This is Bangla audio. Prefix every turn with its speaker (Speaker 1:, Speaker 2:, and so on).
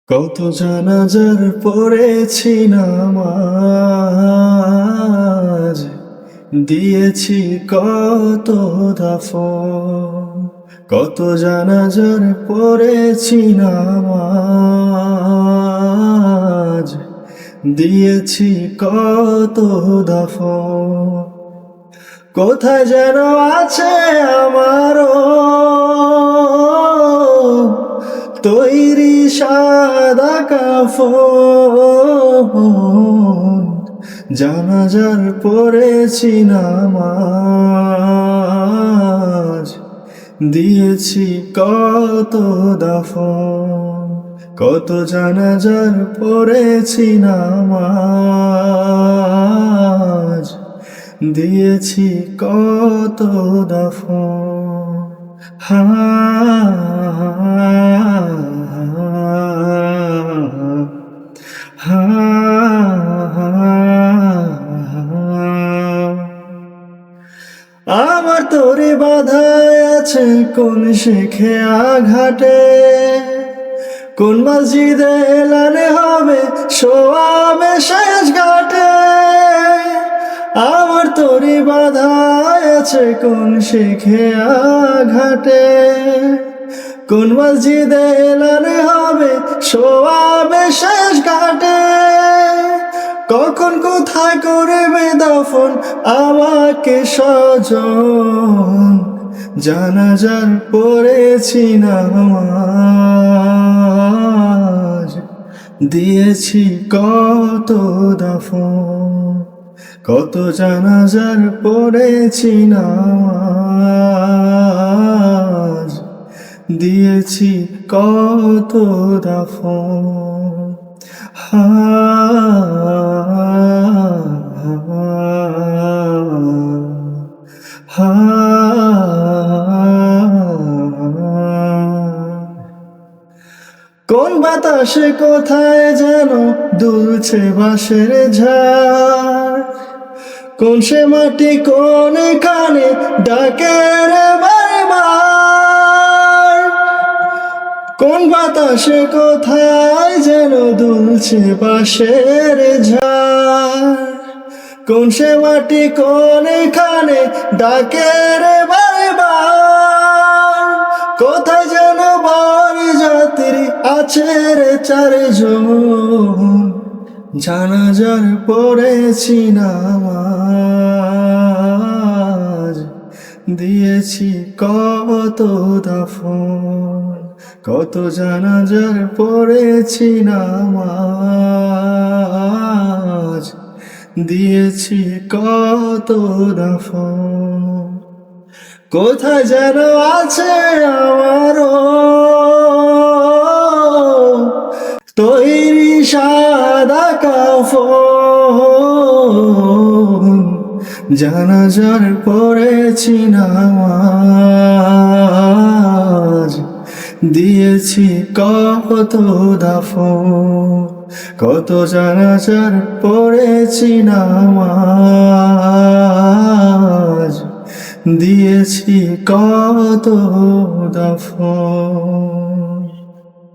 Speaker 1: কত জানাজার পড়েছি নামাজ, দিয়েছি কত দাফন। কত জানাজার পড়েছি নামাজ, দিয়েছি কত দাফন। কোথায় যেন আছে আমারও তৈরি সাদা কাফন। জানাজার পড়েছি নামাজ, দিয়েছি কত দাফন। কত জানাজার পড়েছি নামাজ, দিয়েছি কত দাফন। হা হা আমার তোরে বাধায় আছে কোন শেখে আঘাটে, কোন মসজিদে এলানে হবে সোয়াবে শেষ ঘাটে। আমার তোরে বাধায় আছে কোন শেখে আঘাটে, কোন মসজিদে এলানে হবে সোয়াবে শেষ ঘাটে। কখন কোথায় করবে দাফন আমাকে স্বজন, জানাজার পড়েছি নামাজ, দিয়েছি কত দাফন। কত জানাজার পড়েছি নামাজ, দিয়েছি কত দাফন। হা হা কোন বাতাসে কোথায় যেন দুলছে বাঁশের ঝাড়, কোন সে মাটি কোন কানে ডাকে রে বারবার। কোন বাতাসে কোথায় যেন দুলছে বাঁশের ঝাড়, কোন সে মাটি কোন কানে ডাকে রে বারবার। কোথায় যেন বাড়ি যাত্রী আছে রে চারজন, জানাজার পড়েছি নামাজ, দিয়েছি কত দাফন। কত জানাজার পড়েছি নামাজ, দিয়েছি কত দাফন। কোথায় যেন আছে আমারও তৈরি সাদা কাফন, জানাজার পড়েছি নামাজ, দিয়েছি কত দাফন। কত জানাজার পড়েছি নামাজ, দিয়েছি কত দাফন।